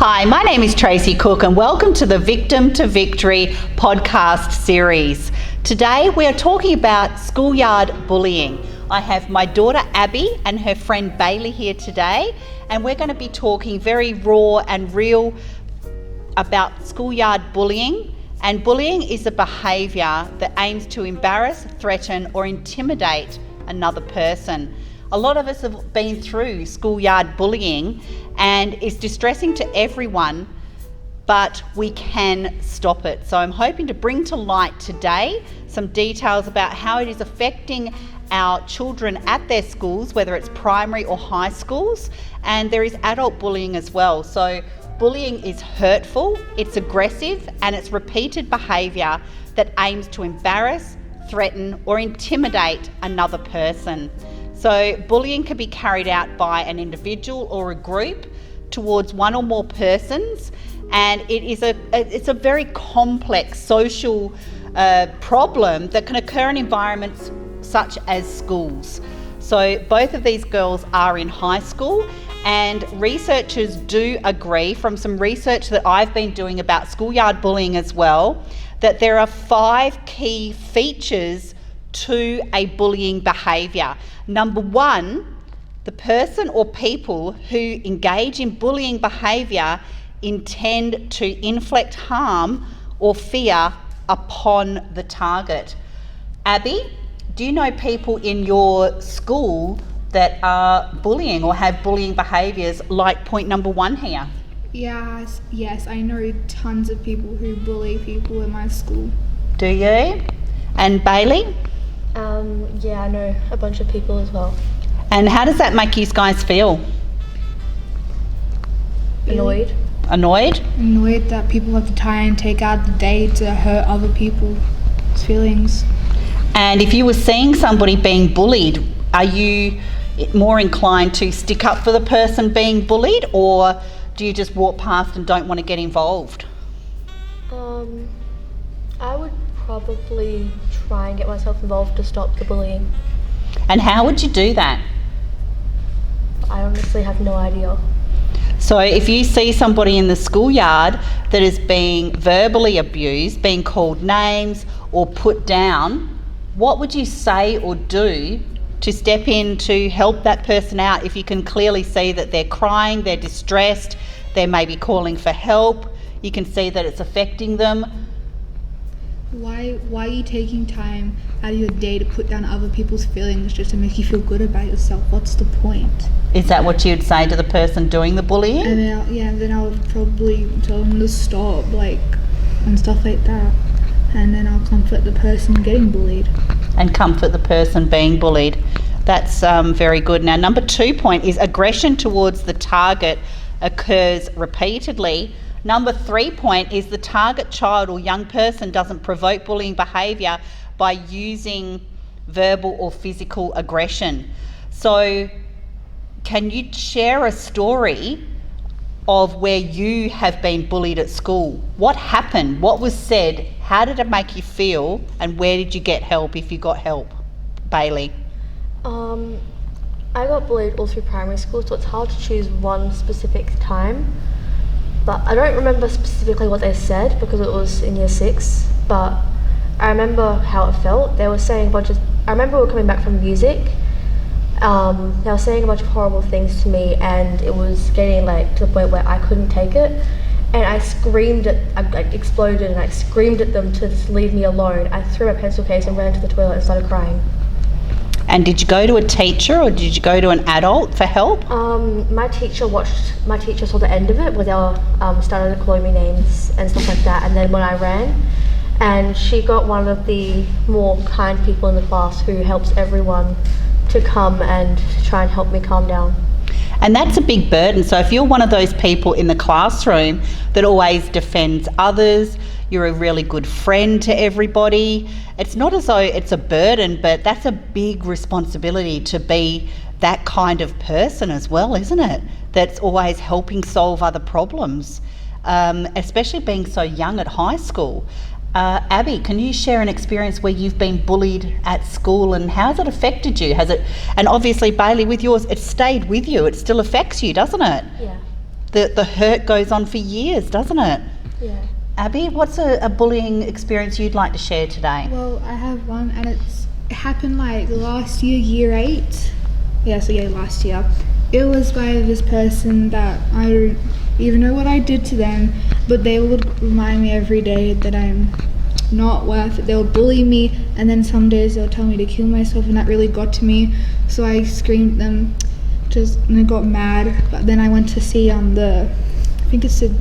Hi, my name is Tracey Cook and welcome to the Victim to Victory podcast series. Today we are talking about schoolyard bullying. I have my daughter Abbey and her friend Bailey here today, and we're going to be talking very raw and real about schoolyard bullying. And bullying is a behaviour that aims to embarrass, threaten or intimidate another person. A lot of us have been through schoolyard bullying and it's distressing to everyone, but we can stop it. So I'm hoping to bring to light today some details about how it is affecting our children at their schools, whether it's primary or high schools, and there is adult bullying as well. So bullying is hurtful, it's aggressive, and it's repeated behaviour that aims to embarrass, threaten or intimidate another person. So bullying can be carried out by an individual or a group towards one or more persons, and it's a very complex social problem that can occur in environments such as schools. So both of these girls are in high school, and researchers do agree, from some research that I've been doing about schoolyard bullying as well, that there are 5 key features to a bullying behaviour. Number 1, the person or people who engage in bullying behaviour intend to inflict harm or fear upon the target. Abby, do you know people in your school that are bullying or have bullying behaviours like point number 1 here? Yes, I know tons of people who bully people in my school. Do you? And Bailey? Yeah, I know a bunch of people as well. And how does that make you guys feel? Annoyed. Annoyed? Annoyed that people have to try and take out the day to hurt other people's feelings. And if you were seeing somebody being bullied, are you more inclined to stick up for the person being bullied, or do you just walk past and don't want to get involved? I would probably try and get myself involved to stop the bullying. And how would you do that? I honestly have no idea. So if you see somebody in the schoolyard that is being verbally abused, being called names or put down, what would you say or do to step in to help that person out if you can clearly see that they're crying, they're distressed, they may be calling for help, you can see that it's affecting them? Why are you taking time out of your day to put down other people's feelings just to make you feel good about yourself? What's the point? Is that what you'd say to the person doing the bullying? And then I would probably tell them to stop, and stuff like that. And then I'll comfort the person getting bullied. And comfort the person being bullied. That's very good. Now, number 2 point is aggression towards the target occurs repeatedly. Number 3 point is the target child or young person doesn't provoke bullying behaviour by using verbal or physical aggression. So can you share a story of where you have been bullied at school? What happened? What was said? How did it make you feel? And where did you get help, if you got help? Bailey? I got bullied all through primary school, so it's hard to choose one specific time. But I don't remember specifically what they said because it was in year 6, but I remember how it felt. They were saying I remember we were coming back from music. They were saying a bunch of horrible things to me, and it was getting to the point where I couldn't take it. And I exploded, and I screamed at them to just leave me alone. I threw my pencil case and ran to the toilet and started crying. And did you go to a teacher or did you go to an adult for help? My teacher saw the end of it, where they started calling me names and stuff like that. And then when I ran, and she got one of the more kind people in the class who helps everyone to come and try and help me calm down. And that's a big burden. So if you're one of those people in the classroom that always defends others, you're a really good friend to everybody, it's not as though it's a burden, but that's a big responsibility to be that kind of person as well, isn't it? That's always helping solve other problems, especially being so young at high school. Abbey, can you share an experience where you've been bullied at school and how's it affected you? And obviously Bailey, with yours, it stayed with you, it still affects you, doesn't it? Yeah. the hurt goes on for years, doesn't it? Yeah. Abby, what's a bullying experience you'd like to share today? Well, I have one, and it happened like last year, year 8. Last year. It was by this person that I don't even know what I did to them, but they would remind me every day that I'm not worth it. They'll bully me, and then some days they'll tell me to kill myself, and that really got to me. So I screamed at them, and I got mad. But then I went to see I think it's the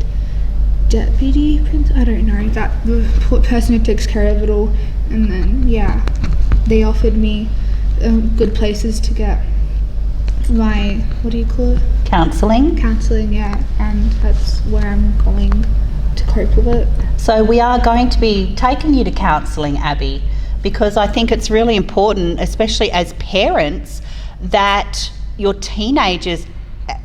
deputy prince, I don't know, that the person who takes care of it all. And then they offered me good places to get my, what do you call it? Counselling. Counselling, yeah, and that's where I'm going to cope with it. So we are going to be taking you to counselling, Abby, because I think it's really important, especially as parents, that your teenagers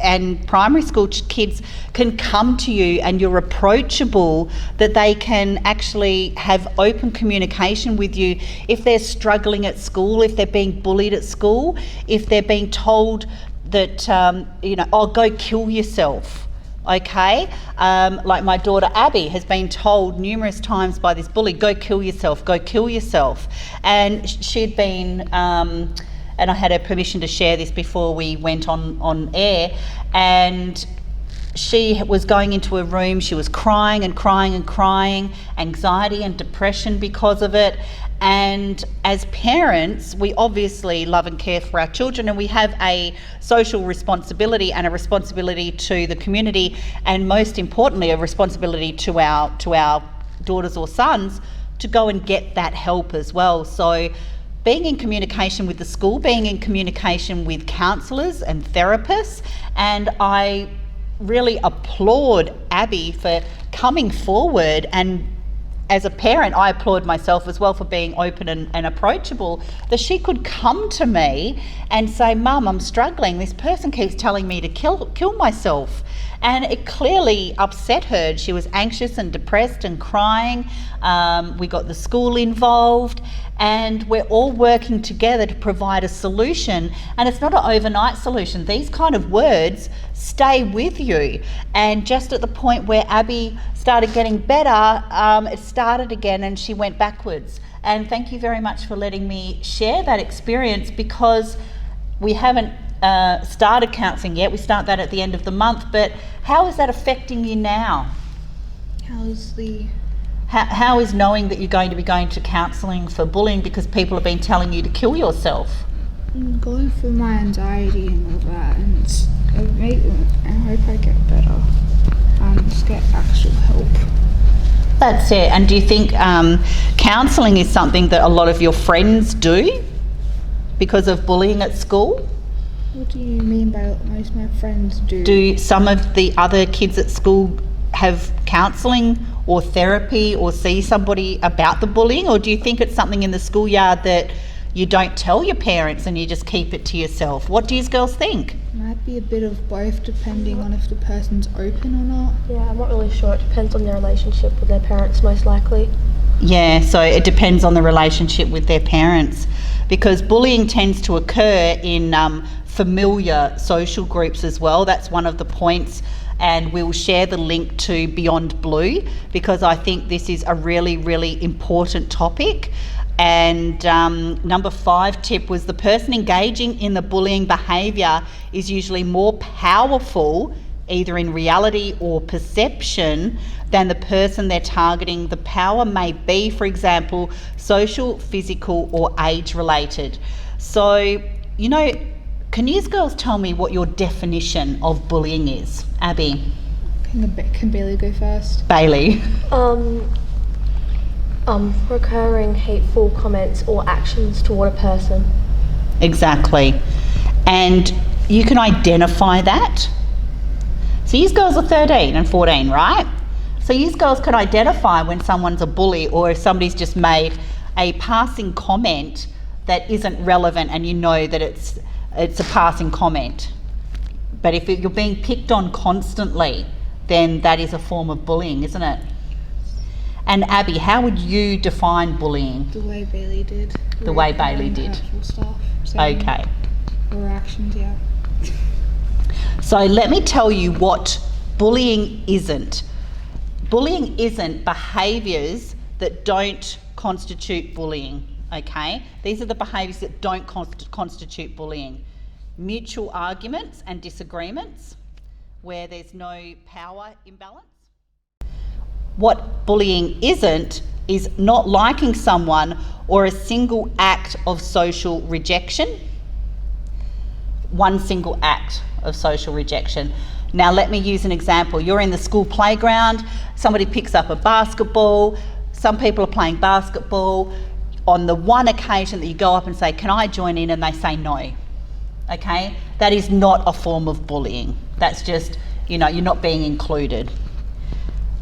and primary school kids can come to you and you're approachable, that they can actually have open communication with you if they're struggling at school, if they're being bullied at school, if they're being told that, oh, go kill yourself. Okay, like my daughter Abby has been told numerous times by this bully, go kill yourself, and she'd been and I had her permission to share this before we went on air, and she was going into a room, she was crying, anxiety and depression because of it. And as parents, we obviously love and care for our children, and we have a social responsibility and a responsibility to the community, and most importantly a responsibility to our daughters or sons to go and get that help as well. So being in communication with the school, being in communication with counsellors and therapists, and I really applaud Abby for coming forward, and as a parent I applaud myself as well for being open and approachable, that she could come to me and say, Mum, I'm struggling, this person keeps telling me to kill myself. And it clearly upset her. She was anxious and depressed and crying. We got the school involved, and we're all working together to provide a solution. And it's not an overnight solution. These kind of words stay with you. And just at the point where Abby started getting better, it started again and she went backwards. And thank you very much for letting me share that experience, because we haven't started counselling yet. We start that at the end of the month. But how is that affecting you now? How is knowing that you're going to be going to counselling for bullying because people have been telling you to kill yourself? I'm going through my anxiety and all that, and I hope I get better and just get actual help. That's it. And do you think counselling is something that a lot of your friends do because of bullying at school? What do you mean by what most of my friends do? Do some of the other kids at school have counselling or therapy or see somebody about the bullying, or do you think it's something in the schoolyard that you don't tell your parents and you just keep it to yourself? What do you girls think? Might be a bit of both, depending on if the person's open or not. Yeah, I'm not really sure. It depends on their relationship with their parents, most likely. Yeah, so it depends on the relationship with their parents, because bullying tends to occur in familiar social groups as well. That's one of the points, and we'll share the link to Beyond Blue, because I think this is a really, really important topic. And number 5 tip was, the person engaging in the bullying behaviour is usually more powerful, either in reality or perception, than the person they're targeting. The power may be, for example, social, physical or age related. So, can you girls tell me what your definition of bullying is? Abby? Can Bailey go first? Bailey? Recurring hateful comments or actions toward a person. Exactly. And you can identify that. So you girls are 13 and 14, right? So you girls can identify when someone's a bully, or if somebody's just made a passing comment that isn't relevant, and you know that it's a passing comment. But if you're being picked on constantly, then that is a form of bullying, isn't it? And Abby, how would you define bullying? The way Bailey did. The way Bailey did. Stuff, okay. Or actions, yeah. So let me tell you what Bullying isn't. Bullying isn't behaviours that don't constitute bullying, okay? These are the behaviours that don't constitute bullying. Mutual arguments and disagreements where there's no power imbalance. What bullying isn't is not liking someone or a single act of social rejection. One single act of social rejection. Now let me use an example. You're in the school playground, somebody picks up a basketball, some people are playing basketball. On the one occasion that you go up and say, can I join in? And they say no, okay? That is not a form of bullying. That's just, you're not being included.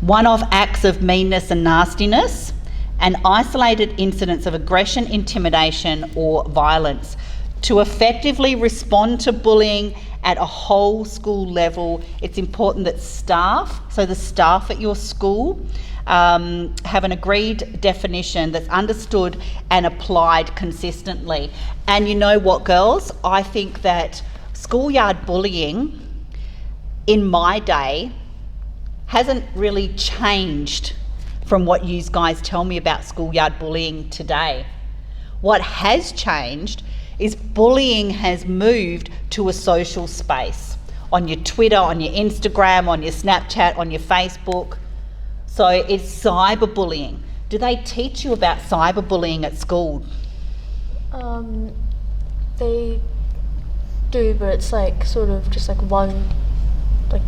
One-off acts of meanness and nastiness, and isolated incidents of aggression, intimidation or violence. To effectively respond to bullying at a whole school level, it's important that the staff at your school, have an agreed definition that's understood and applied consistently. And you know what, girls? I think that schoolyard bullying in my day hasn't really changed from what you guys tell me about schoolyard bullying today. What has changed is bullying has moved to a social space, on your Twitter, on your Instagram, on your Snapchat, on your Facebook. So it's cyberbullying. Do they teach you about cyberbullying at school? They do, but it's like sort of just like one, like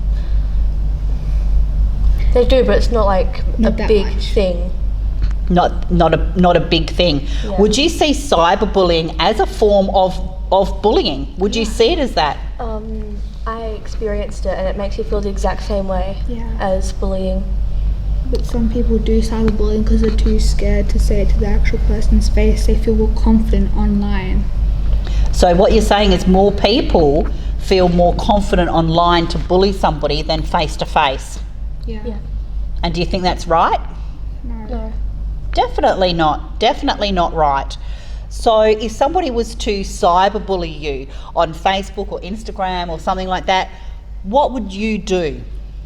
they do, but it's not like Not a that big much. thing. Not a big thing. Yeah. Would you see cyberbullying as a form of bullying? Would you see it as that? I experienced it, and it makes you feel the exact same way Yeah. as bullying. But some people do cyberbullying because they're too scared to say it to the actual person's face. They feel more confident online. So what you're saying is more people feel more confident online to bully somebody than face to face. Yeah. And do you think that's right? No. Definitely not right. So if somebody was to cyberbully you on Facebook or Instagram or something like that, what would you do?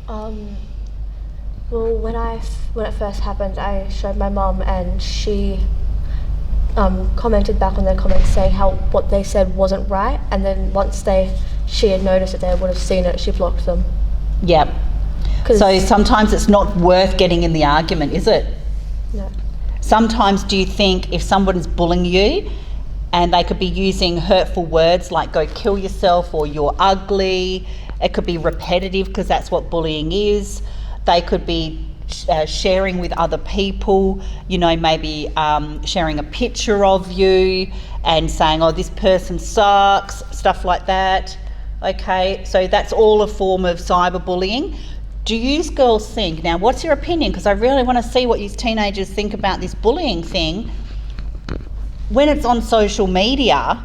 Well, when it first happened, I showed my mum, and she commented back on their comments saying how what they said wasn't right, and then once she had noticed that they would have seen it, she blocked them. Yeah. 'Cause- So sometimes it's not worth getting in the argument, is it? No. Sometimes do you think if someone's bullying you and they could be using hurtful words like go kill yourself or you're ugly, it could be repetitive because that's what bullying is. They could be sharing with other people, maybe sharing a picture of you and saying, oh, this person sucks, stuff like that. Okay, so that's all a form of cyberbullying. Do you girls think, now what's your opinion, because I really want to see what you teenagers think about this bullying thing, when it's on social media,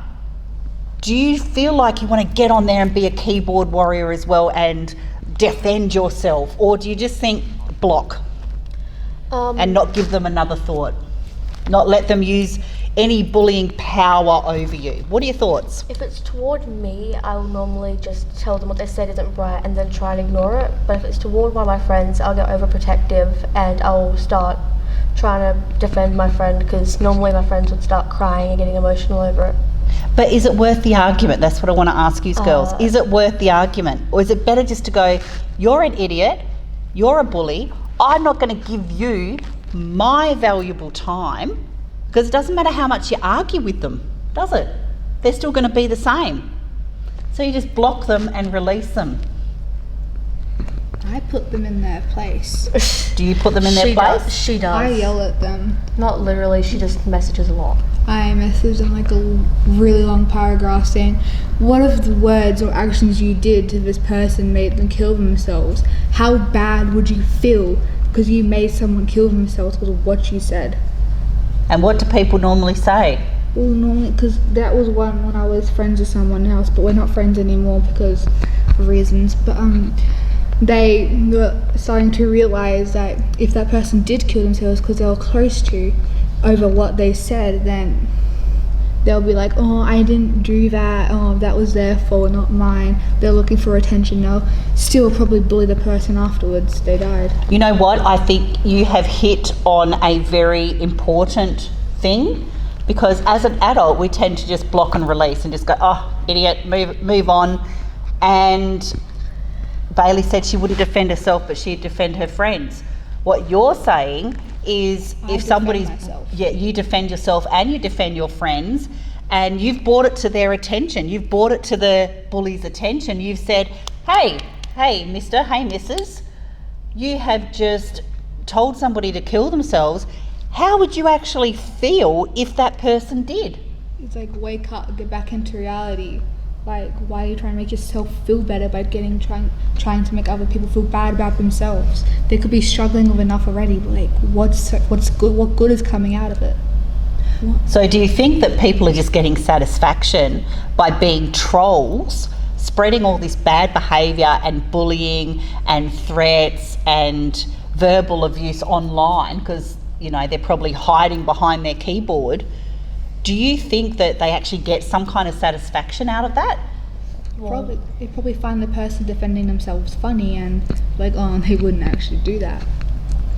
do you feel like you want to get on there and be a keyboard warrior as well and defend yourself, or do you just think block and not give them another thought, not let them use any bullying power over you? What are your thoughts? If it's toward me, I will normally just tell them what they said isn't right and then try and ignore it. But if it's toward one of my friends, I'll get overprotective and I'll start trying to defend my friend, because normally my friends would start crying and getting emotional over it. But is it worth the argument? That's what I want to ask you girls. Is it worth the argument? Or is it better just to go, you're an idiot, you're a bully, I'm not going to give you my valuable time, because it doesn't matter how much you argue with them, does it? They're still going to be the same. So you just block them and release them. I put them in their place. Do you put them in their place? She does. I yell at them. Not literally, she just messages a lot. I message them like a really long paragraph saying, what of the words or actions you did to this person made them kill themselves? How bad would you feel because you made someone kill themselves because of what you said? And what do people normally say? Well, normally, because that was one when I was friends with someone else, but we're not friends anymore because of reasons. But they were starting to realise that if that person did kill themselves because they were close to over what they said, then they'll be like, oh, I didn't do that, oh, that was their fault, not mine. They're looking for attention. They'll still probably bully the person afterwards they died. You know what? I think you have hit on a very important thing, because as an adult we tend to just block and release and just go, oh, idiot, move on. And Bailey said she wouldn't defend herself, but she'd defend her friends. What you're saying is if somebody's... myself. Yeah, you defend yourself and you defend your friends, and you've brought it to their attention. You've brought it to the bully's attention. You've said, hey, mister, hey, missus, you have just told somebody to kill themselves. How would you actually feel if that person did? It's like, wake up, get back into reality. Like, why are you trying to make yourself feel better by trying to make other people feel bad about themselves? They could be struggling with enough already, but like, what's good? What good is coming out of it? So do you think that people are just getting satisfaction by being trolls, spreading all this bad behaviour and bullying and threats and verbal abuse online, because, you know, they're probably hiding behind their keyboard? Do you think that they actually get some kind of satisfaction out of that? They probably find the person defending themselves funny and like, oh, they wouldn't actually do that.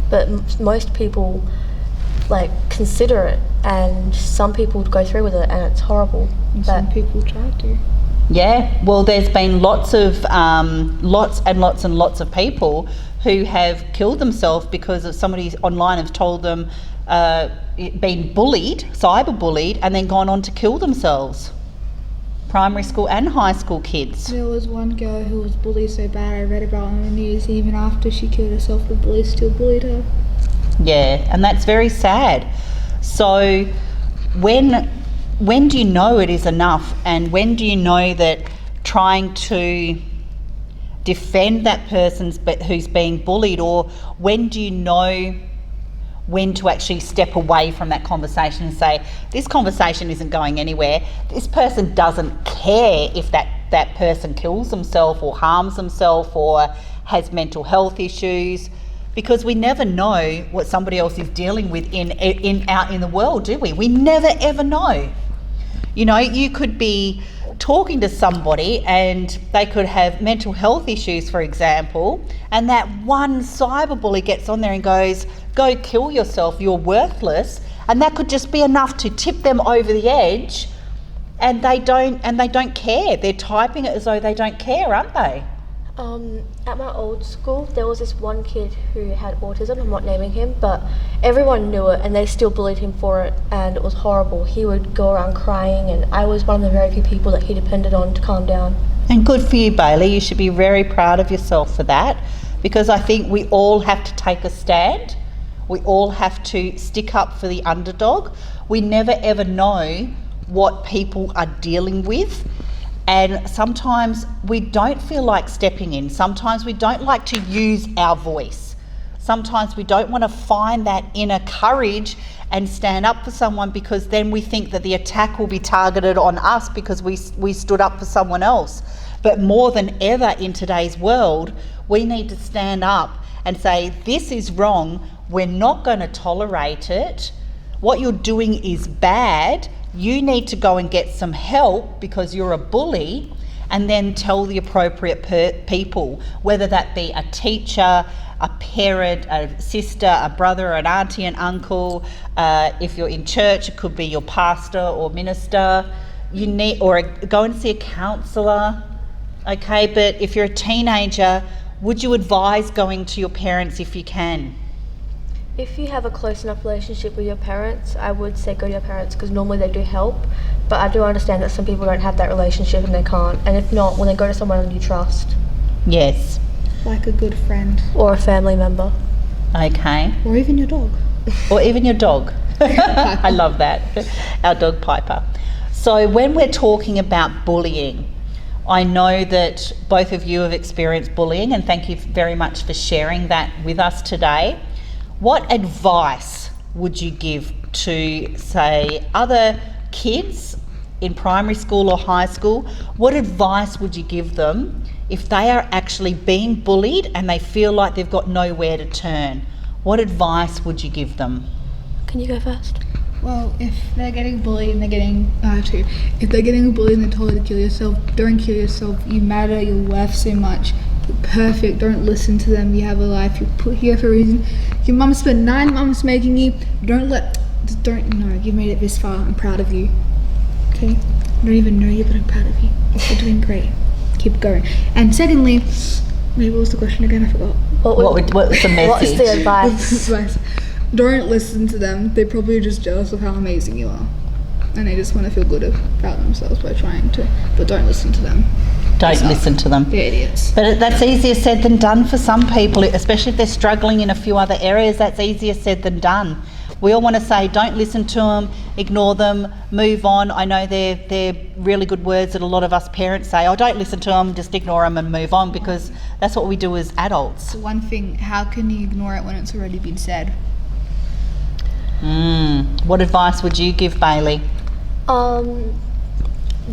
But most people like consider it, and some people go through with it, and it's horrible. And some people try to. Yeah, well, there's been lots of lots of people who have killed themselves because of somebody online has told them been bullied, cyberbullied, and then gone on to kill themselves. Primary school and high school kids. There was one girl who was bullied so bad, I read about on the news, even after she killed herself, the bullies still bullied her. Yeah, and that's very sad. So when do you know it is enough, and when do you know that trying to defend that person who's being bullied, or when do you know when to actually step away from that conversation and say, this conversation isn't going anywhere, this person doesn't care if that person kills themselves or harms themselves or has mental health issues, because we never know what somebody else is dealing with out in the world, do we? We never ever know. You know, you could be talking to somebody and they could have mental health issues, for example, and that one cyberbully gets on there and goes, go kill yourself, you're worthless, and that could just be enough to tip them over the edge, and they don't care. They're typing it as though they don't care, aren't they? At my old school, there was this one kid who had autism. I'm not naming him, but everyone knew it and they still bullied him for it, and it was horrible. He would go around crying, and I was one of the very few people that he depended on to calm down. And good for you, Bailey. You should be very proud of yourself for that, because I think we all have to take a stand. We all have to stick up for the underdog. We never ever know what people are dealing with. And sometimes we don't feel like stepping in. Sometimes we don't like to use our voice. Sometimes we don't want to find that inner courage and stand up for someone, because then we think that the attack will be targeted on us because we stood up for someone else. But more than ever in today's world, we need to stand up and say, this is wrong. We're not going to tolerate it. What you're doing is bad. You need to go and get some help because you're a bully, and then tell the appropriate people, whether that be a teacher, a parent, a sister, a brother, an auntie, an uncle. If you're in church, it could be your pastor or minister. Go and see a counsellor. Okay, but if you're a teenager, would you advise going to your parents if you can? If you have a close enough relationship with your parents, I would say go to your parents, because normally they do help. But I do understand that some people don't have that relationship and they can't. And if not, when they go to someone you trust. Yes. Like a good friend. Or a family member. Okay. Or even your dog. Or even your dog. I love that. Our dog Piper. So when we're talking about bullying, I know that both of you have experienced bullying, and thank you very much for sharing that with us today. What advice would you give to, say, other kids in primary school or high school? What advice would you give them if they are actually being bullied and they feel like they've got nowhere to turn? What advice would you give them? Can you go first? Well, if they're getting bullied and they're getting if they're getting bullied and they're told to kill yourself, don't kill yourself. You matter. You're worth so much. You're perfect. Don't listen to them. You have a life. You're put here for a reason. Your mum spent 9 months making you. Don't. You've made it this far. I'm proud of you. Okay. I don't even know you, but I'm proud of you. You're doing great. Keep going. And secondly, what was the question again? I forgot. What's the message? What's the advice? Don't listen to them. They're probably just jealous of how amazing you are. And they just want to feel good about themselves by trying to. But don't listen to them. Don't listen to them. They're idiots. But that's easier said than done for some people, especially if they're struggling in a few other areas. That's easier said than done. We all want to say, don't listen to them, ignore them, move on. I know they're really good words that a lot of us parents say, oh, don't listen to them, just ignore them and move on, because that's what we do as adults. One thing, how can you ignore it when it's already been said? What advice would you give, Bailey?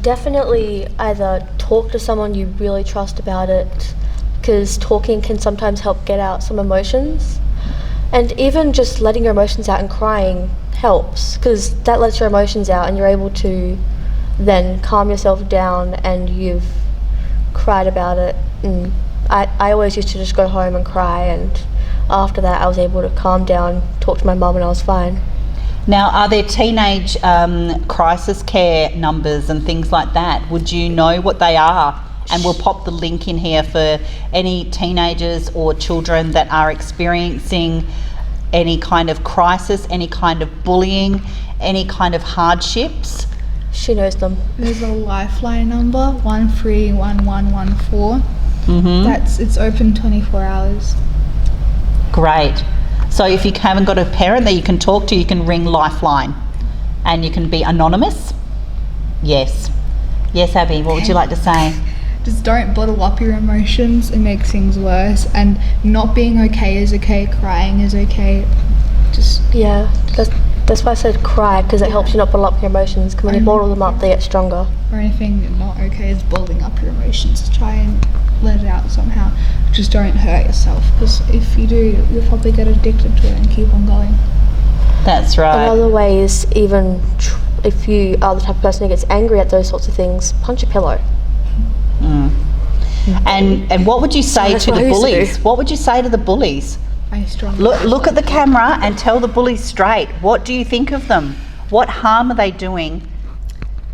Definitely either talk to someone you really trust about it, because talking can sometimes help get out some emotions. And even just letting your emotions out and crying helps, because that lets your emotions out and you're able to then calm yourself down and you've cried about it. And I always used to just go home and cry, and after that I was able to calm down, talk to my mum, and I was fine. Now, are there teenage crisis care numbers and things like that? Would you know what they are? And we'll pop the link in here for any teenagers or children that are experiencing any kind of crisis, any kind of bullying, any kind of hardships. She knows them. There's a lifeline number, 131114. It's open 24 hours. Great. So if you haven't got a parent that you can talk to, you can ring Lifeline and you can be anonymous. Yes. Yes, Abby, what would you like to say? Just don't bottle up your emotions. It makes things worse. And not being okay is okay. Crying is okay. That's why I said cry, because it helps you not bottle up your emotions. Because when you bottle them up, they get stronger. Or anything not okay is bottling up your emotions. Just try and let it out somehow. Just don't hurt yourself, because if you do, you'll probably get addicted to it and keep on going. That's right. Another way is, even if you are the type of person who gets angry at those sorts of things, punch a pillow. And what would you say to the bullies? What would you say to the bullies? I strongly Look at the camera and tell the bullies straight. What do you think of them? What harm are they doing?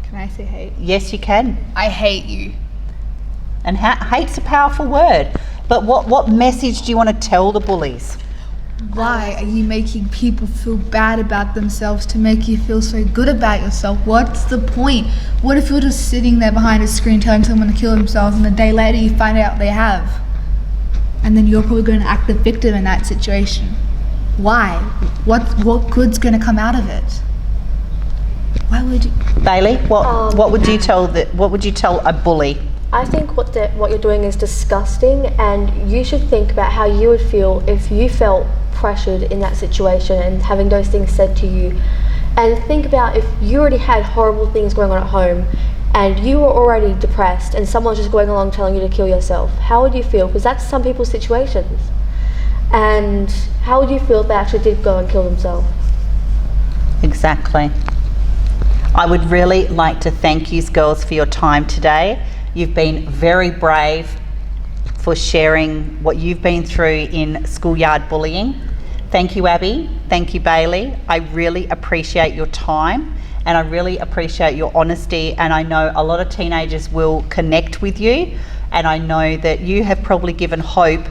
Can I say hate? Yes, you can. I hate you. And hate's a powerful word. But what message do you want to tell the bullies? Why are you making people feel bad about themselves to make you feel so good about yourself? What's the point? What if you're just sitting there behind a screen telling someone to kill themselves, and a day later you find out they have? And then you're probably going to act the victim in that situation. Why? What good's going to come out of it? Why would you? Bailey, what would you tell a bully? I think what you're doing is disgusting, and you should think about how you would feel if you felt pressured in that situation and having those things said to you. And think about if you already had horrible things going on at home and you were already depressed and someone's just going along telling you to kill yourself. How would you feel? Because that's some people's situations. And how would you feel if they actually did go and kill themselves? Exactly. I would really like to thank you girls for your time today. You've been very brave for sharing what you've been through in schoolyard bullying. Thank you, Abby. Thank you, Bailey. I really appreciate your time and I really appreciate your honesty, and I know a lot of teenagers will connect with you, and I know that you have probably given hope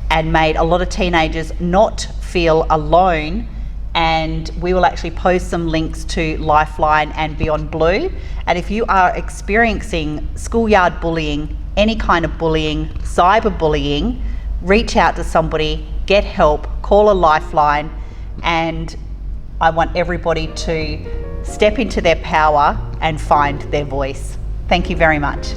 and made a lot of teenagers not feel alone. And we will actually post some links to Lifeline and Beyond Blue. And if you are experiencing schoolyard bullying, any kind of bullying, cyberbullying, reach out to somebody, get help, call a Lifeline, and I want everybody to step into their power and find their voice. Thank you very much.